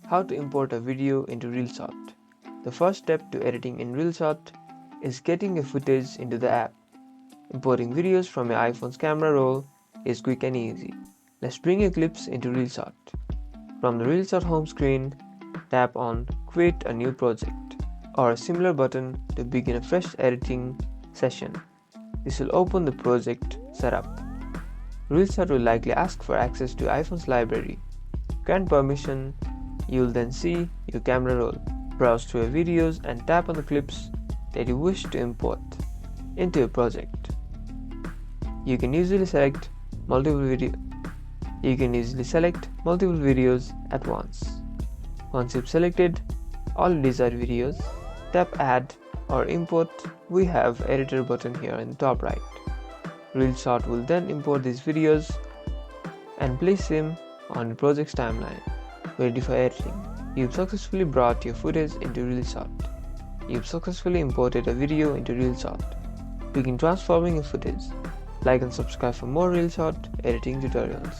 How to import a video into Reelshot. The first step to editing in Reelshot is getting your footage into the app. Importing videos from your iPhone's camera roll is quick and easy. Let's bring your clips into Reelshot. From the Reelshot home screen, tap on Create a New Project or a similar button to begin a fresh editing session. This will open the project setup. Reelshot will likely ask for access to iPhone's library. Grant permission. You will then see your camera roll. Browse through your videos and tap on the clips that you wish to import into your project. You can easily select multiple videos at once. Once you've selected all desired videos, tap Add or Import. We have Editor button here in the top right. Reelshot will then import these videos and place them on the project's timeline, ready for editing. You've successfully brought your footage into Reelshot. You've successfully imported a video into Reelshot. Begin transforming your footage. Like and subscribe for more Reelshot editing tutorials.